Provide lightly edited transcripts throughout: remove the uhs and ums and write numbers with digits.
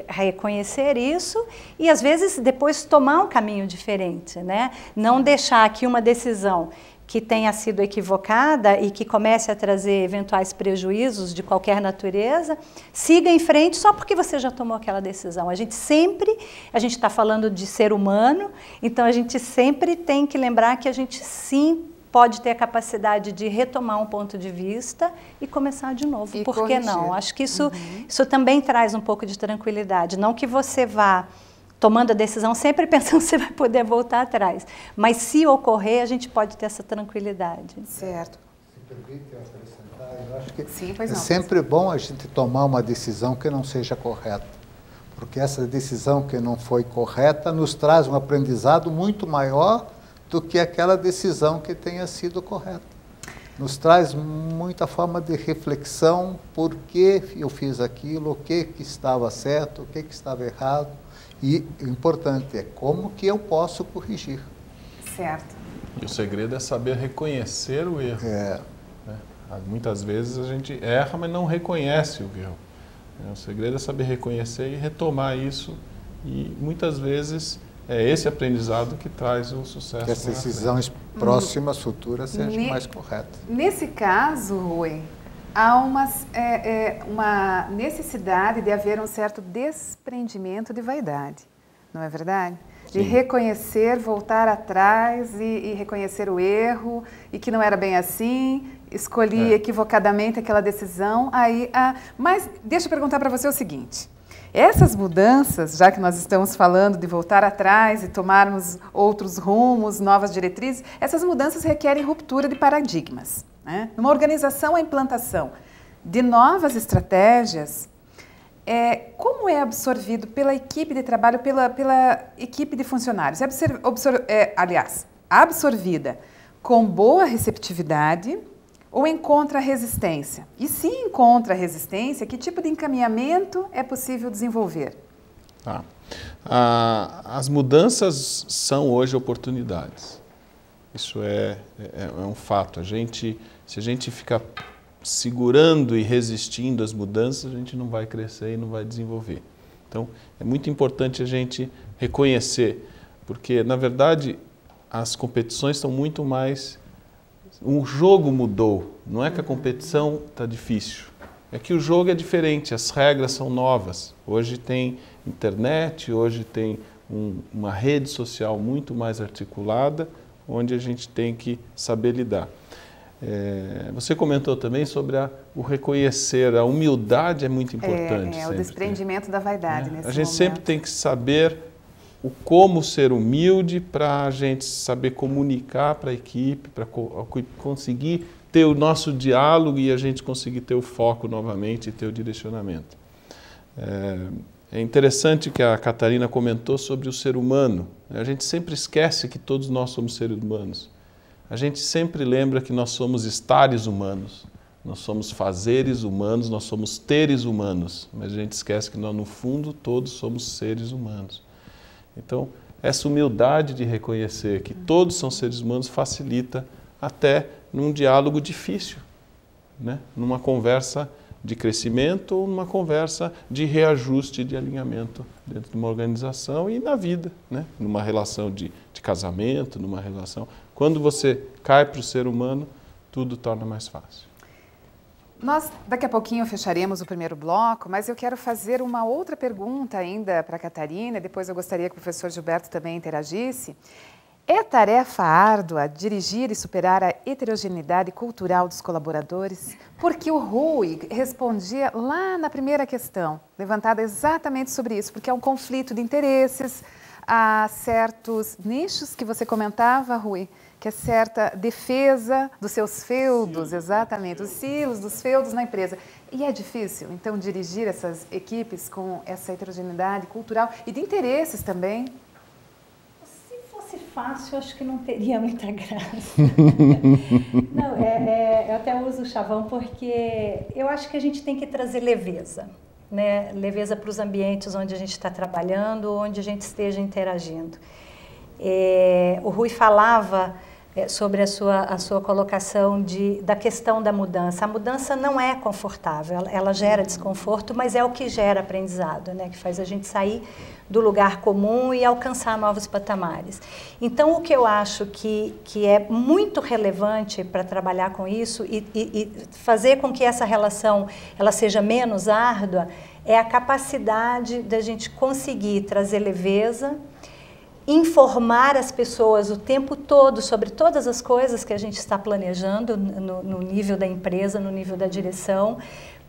reconhecer isso e às vezes depois tomar um caminho diferente, né? Não deixar que uma decisão que tenha sido equivocada e que comece a trazer eventuais prejuízos de qualquer natureza, siga em frente só porque você já tomou aquela decisão. A gente está falando de ser humano, então a gente sempre tem que lembrar que a gente sim pode ter a capacidade de retomar um ponto de vista e começar de novo. E por que não? Acho que isso também traz um pouco de tranquilidade. Não que você vá tomando a decisão sempre pensando que você vai poder voltar atrás. Mas se ocorrer, a gente pode ter essa tranquilidade. Certo. Se permite acrescentar, eu acho que sim, pois é não, sempre bom a gente tomar uma decisão que não seja correta. Porque essa decisão que não foi correta nos traz um aprendizado muito maior do que aquela decisão que tenha sido correta. Nos traz muita forma de reflexão, por que eu fiz aquilo, o que estava certo, o que estava errado. E o importante é como que eu posso corrigir. Certo. E o segredo é saber reconhecer o erro. Né? Muitas vezes a gente erra, mas não reconhece o erro. O segredo é saber reconhecer e retomar isso. E muitas vezes é esse aprendizado que traz o sucesso. Que as decisões próximas, futuras, sejam mais corretas. Nesse caso, Rui, há uma necessidade de haver um certo desprendimento de vaidade, não é verdade? De reconhecer, voltar atrás e reconhecer o erro e que não era bem assim, escolhi equivocadamente aquela decisão. Mas deixa eu perguntar para você o seguinte. Essas mudanças, já que nós estamos falando de voltar atrás e tomarmos outros rumos, novas diretrizes, essas mudanças requerem ruptura de paradigmas. Né? Numa organização, a implantação de novas estratégias, como é absorvido pela equipe de trabalho, pela equipe de funcionários? Absorvida com boa receptividade ou encontra resistência? E se encontra resistência, que tipo de encaminhamento é possível desenvolver? As mudanças são hoje oportunidades. Isso é um fato. Se a gente ficar segurando e resistindo às mudanças, a gente não vai crescer e não vai desenvolver. Então, é muito importante a gente reconhecer, porque, na verdade, as competições estão muito mais... O jogo mudou, não é que a competição está difícil, é que o jogo é diferente, as regras são novas. Hoje tem internet, hoje tem uma rede social muito mais articulada, onde a gente tem que saber lidar. Você comentou também sobre o reconhecer, a humildade é muito importante. O desprendimento da vaidade nesse momento. A gente sempre tem que saber o como ser humilde para a gente saber comunicar para a equipe, para conseguir ter o nosso diálogo e a gente conseguir ter o foco novamente e ter o direcionamento. É interessante que a Catarina comentou sobre o ser humano. A gente sempre esquece que todos nós somos seres humanos. A gente sempre lembra que nós somos estares humanos, nós somos fazeres humanos, nós somos teres humanos, mas a gente esquece que nós, no fundo, todos somos seres humanos. Então, essa humildade de reconhecer que todos são seres humanos facilita até num diálogo difícil, né? Numa conversa de crescimento ou numa conversa de reajuste, de alinhamento dentro de uma organização e na vida, né? Numa relação de casamento, numa relação... Quando você cai para o ser humano, tudo torna mais fácil. Nós, daqui a pouquinho, fecharemos o primeiro bloco, mas eu quero fazer uma outra pergunta ainda para a Catarina, depois eu gostaria que o professor Gilberto também interagisse. É tarefa árdua dirigir e superar a heterogeneidade cultural dos colaboradores? Porque o Rui respondia lá na primeira questão, levantada exatamente sobre isso, porque há um conflito de interesses, há certos nichos que você comentava, Rui, que é certa defesa dos seus feudos, exatamente, os silos dos feudos na empresa. E é difícil, então, dirigir essas equipes com essa heterogeneidade cultural e de interesses também? Se fosse fácil, acho que não teria muita graça. Não, eu até uso o chavão porque eu acho que a gente tem que trazer leveza, né? Leveza para os ambientes onde a gente está trabalhando, onde a gente esteja interagindo. O Rui falava sobre a sua colocação da questão da mudança. A mudança não é confortável, ela gera desconforto, mas é o que gera aprendizado, né? Que faz a gente sair do lugar comum e alcançar novos patamares. Então, o que eu acho que é muito relevante para trabalhar com isso e fazer com que essa relação ela seja menos árdua é a capacidade da gente conseguir trazer leveza, informar as pessoas o tempo todo sobre todas as coisas que a gente está planejando no nível da empresa, no nível da direção,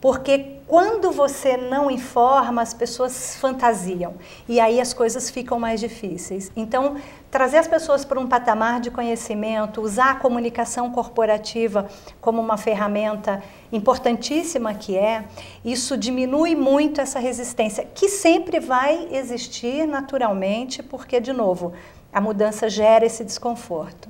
porque quando você não informa, as pessoas fantasiam e aí as coisas ficam mais difíceis. Então, trazer as pessoas para um patamar de conhecimento, usar a comunicação corporativa como uma ferramenta importantíssima isso diminui muito essa resistência, que sempre vai existir naturalmente, porque, de novo, a mudança gera esse desconforto,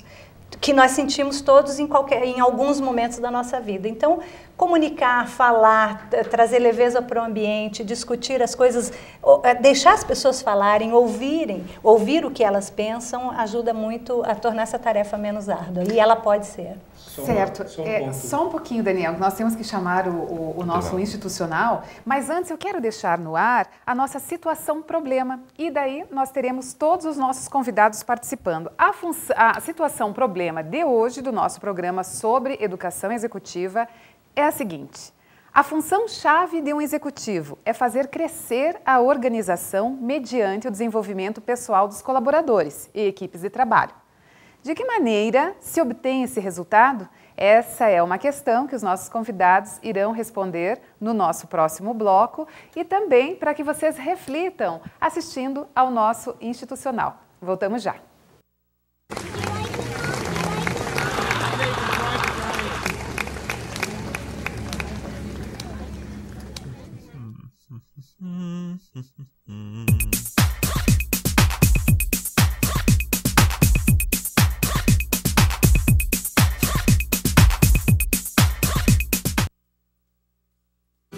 que nós sentimos todos em alguns momentos da nossa vida. Então, comunicar, falar, trazer leveza para o ambiente, discutir as coisas, deixar as pessoas falarem, ouvir o que elas pensam, ajuda muito a tornar essa tarefa menos árdua. E ela pode ser. Certo. Só um pouquinho, Daniel. Nós temos que chamar o nosso institucional, mas antes eu quero deixar no ar a nossa situação-problema. E daí nós teremos todos os nossos convidados participando. A situação-problema de hoje do nosso programa sobre educação executiva é a seguinte: a função-chave de um executivo é fazer crescer a organização mediante o desenvolvimento pessoal dos colaboradores e equipes de trabalho. De que maneira se obtém esse resultado? Essa é uma questão que os nossos convidados irão responder no nosso próximo bloco e também para que vocês reflitam assistindo ao nosso institucional. Voltamos já.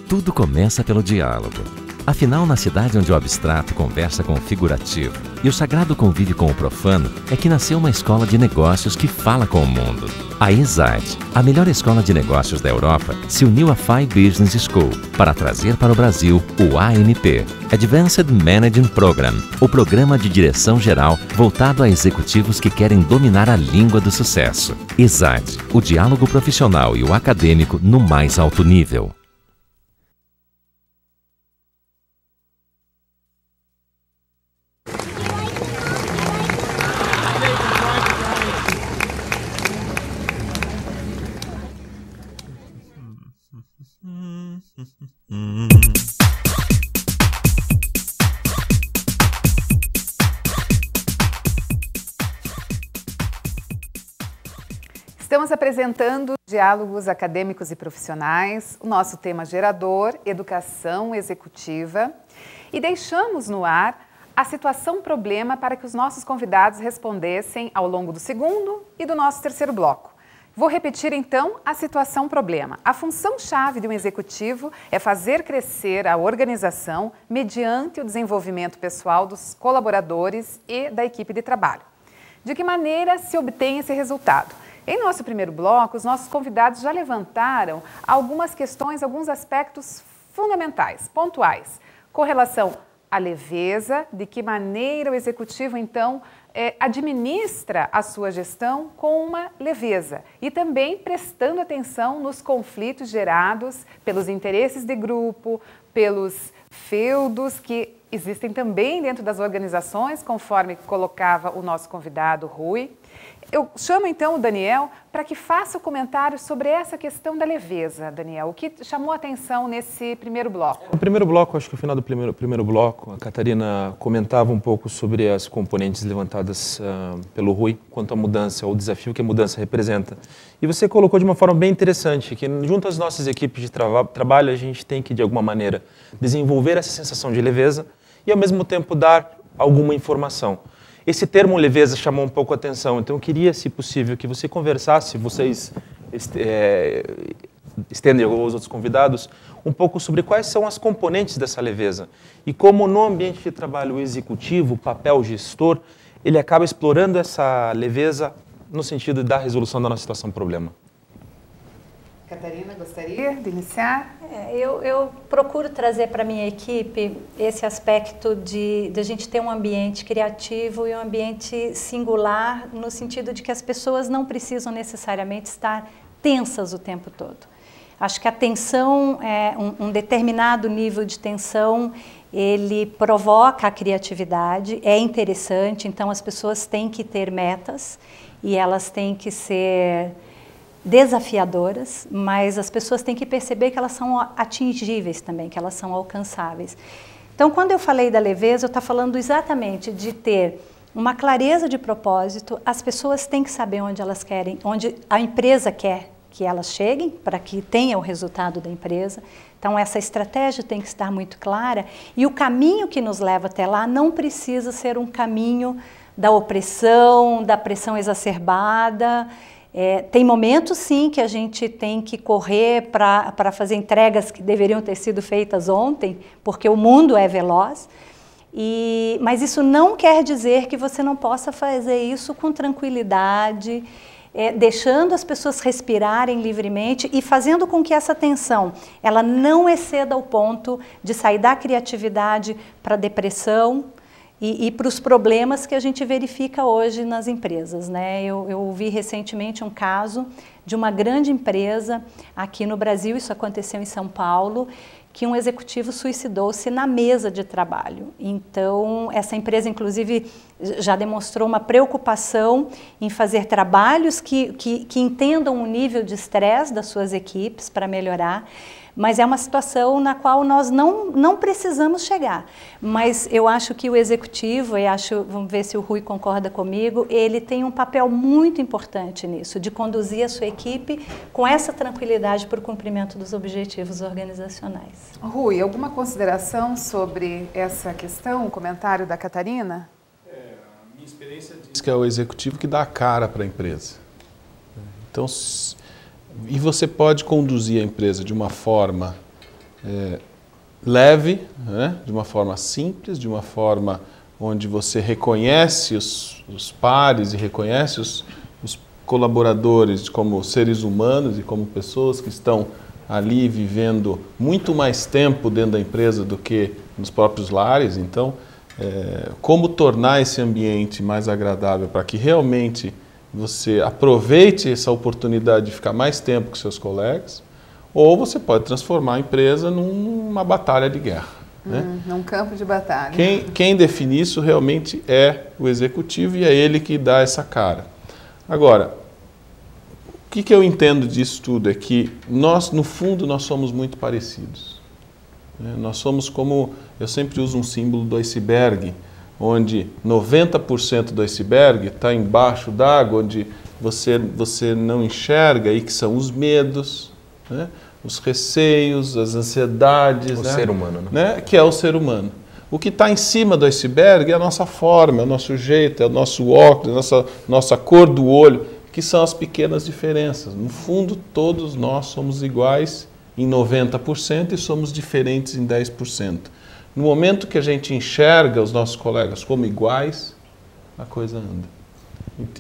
Tudo começa pelo diálogo. Afinal, na cidade onde o abstrato conversa com o figurativo e o sagrado convive com o profano, é que nasceu uma escola de negócios que fala com o mundo. A ESAD, a melhor escola de negócios da Europa, se uniu à FI Business School para trazer para o Brasil o AMP, Advanced Managing Program, o programa de direção geral voltado a executivos que querem dominar a língua do sucesso. ESAD, o diálogo profissional e o acadêmico no mais alto nível. Estamos apresentando diálogos acadêmicos e profissionais, o nosso tema gerador, educação executiva, e deixamos no ar a situação-problema para que os nossos convidados respondessem ao longo do segundo e do nosso terceiro bloco. Vou repetir então a situação-problema. A função-chave de um executivo é fazer crescer a organização mediante o desenvolvimento pessoal dos colaboradores e da equipe de trabalho. De que maneira se obtém esse resultado? Em nosso primeiro bloco, os nossos convidados já levantaram algumas questões, alguns aspectos fundamentais, pontuais, com relação à leveza, de que maneira o executivo, então, administra a sua gestão com uma leveza e também prestando atenção nos conflitos gerados pelos interesses de grupo, pelos feudos que existem também dentro das organizações, conforme colocava o nosso convidado Rui. Eu chamo então o Daniel para que faça o comentário sobre essa questão da leveza, Daniel. O que chamou a atenção nesse primeiro bloco? No primeiro bloco, acho que no final do primeiro bloco, a Catarina comentava um pouco sobre as componentes levantadas pelo Rui quanto à mudança, ao desafio que a mudança representa. E você colocou de uma forma bem interessante que junto às nossas equipes de trabalho a gente tem que, de alguma maneira, desenvolver essa sensação de leveza e, ao mesmo tempo, dar alguma informação. Esse termo leveza chamou um pouco a atenção, então eu queria, se possível, que você conversasse, vocês estendem aos outros convidados, um pouco sobre quais são as componentes dessa leveza e como no ambiente de trabalho executivo, o papel gestor, ele acaba explorando essa leveza no sentido da resolução da nossa situação-problema. Catarina, gostaria de iniciar? Eu procuro trazer para a minha equipe esse aspecto de a gente ter um ambiente criativo e um ambiente singular, no sentido de que as pessoas não precisam necessariamente estar tensas o tempo todo. Acho que a tensão, um determinado nível de tensão, ele provoca a criatividade, é interessante, então as pessoas têm que ter metas e elas têm que ser desafiadoras, mas as pessoas têm que perceber que elas são atingíveis também, que elas são alcançáveis. Então, quando eu falei da leveza, eu estou falando exatamente de ter uma clareza de propósito. As pessoas têm que saber onde elas querem, onde a empresa quer que elas cheguem, para que tenha o resultado da empresa. Então, essa estratégia tem que estar muito clara e o caminho que nos leva até lá não precisa ser um caminho da opressão, da pressão exacerbada. Tem momentos, sim, que a gente tem que correr para fazer entregas que deveriam ter sido feitas ontem, porque o mundo é veloz, mas isso não quer dizer que você não possa fazer isso com tranquilidade, deixando as pessoas respirarem livremente e fazendo com que essa tensão ela não exceda o ponto de sair da criatividade para a depressão, e para os problemas que a gente verifica hoje nas empresas, né? Eu vi recentemente um caso de uma grande empresa aqui no Brasil, isso aconteceu em São Paulo, que um executivo suicidou-se na mesa de trabalho. Então, essa empresa, inclusive, já demonstrou uma preocupação em fazer trabalhos que entendam o nível de estresse das suas equipes para melhorar, mas é uma situação na qual nós não precisamos chegar. Mas eu acho que o executivo, vamos ver se o Rui concorda comigo, ele tem um papel muito importante nisso, de conduzir a sua equipe com essa tranquilidade para o cumprimento dos objetivos organizacionais. Rui, alguma consideração sobre essa questão, o comentário da Catarina? A minha experiência diz que é o executivo que dá a cara para a empresa. Então, e você pode conduzir a empresa de uma forma leve, né? De uma forma simples, de uma forma onde você reconhece os pares e reconhece os colaboradores como seres humanos e como pessoas que estão ali vivendo muito mais tempo dentro da empresa do que nos próprios lares. Então, como tornar esse ambiente mais agradável para que realmente você aproveite essa oportunidade de ficar mais tempo com seus colegas, ou você pode transformar a empresa numa batalha de guerra. Né? Num campo de batalha. Quem define isso realmente é o executivo e é ele que dá essa cara. Agora, o que eu entendo disso tudo é que nós, no fundo, nós somos muito parecidos. Nós somos como, eu sempre uso um símbolo do iceberg, onde 90% do iceberg está embaixo d'água, onde você não enxerga, e que são os medos, né? Os receios, as ansiedades. O né? ser humano. Né? Que é o ser humano. O que está em cima do iceberg é a nossa forma, é o nosso jeito, é o nosso óculos, nossa cor do olho, que são as pequenas diferenças. No fundo, todos nós somos iguais em 90% e somos diferentes em 10%. No momento que a gente enxerga os nossos colegas como iguais, a coisa anda.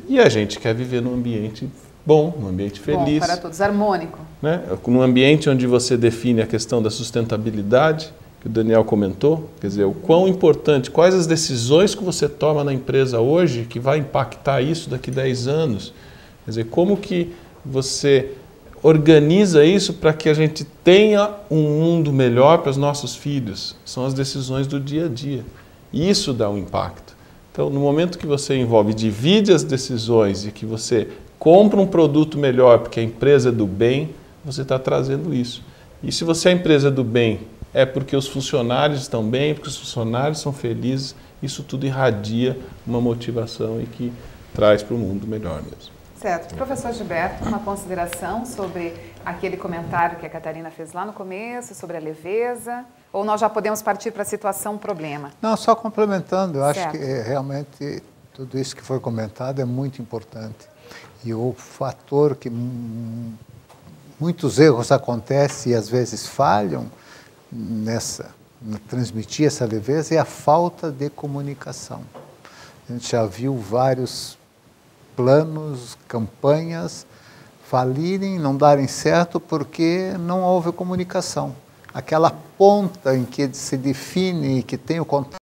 E a gente quer viver num ambiente bom, num ambiente feliz. Bom para todos, harmônico. Né? Num ambiente onde você define a questão da sustentabilidade, que o Daniel comentou, quer dizer, o quão importante, quais as decisões que você toma na empresa hoje que vai impactar isso daqui a 10 anos. Quer dizer, como que você organiza isso para que a gente tenha um mundo melhor para os nossos filhos. São as decisões do dia a dia. E isso dá um impacto. Então, no momento que você divide as decisões e que você compra um produto melhor porque a empresa é do bem, você está trazendo isso. E se você é a empresa do bem, é porque os funcionários estão bem, porque os funcionários são felizes, isso tudo irradia uma motivação e que traz para o mundo melhor mesmo. Certo. Professor Gilberto, uma consideração sobre aquele comentário que a Catarina fez lá no começo, sobre a leveza, ou nós já podemos partir para a situação problema? Não, só complementando, eu acho que realmente tudo isso que foi comentado é muito importante. E o fator que muitos erros acontecem e às vezes falham transmitir essa leveza é a falta de comunicação. A gente já viu vários planos, campanhas falirem, não darem certo porque não houve comunicação. Aquela ponta em que se define, que tem o contato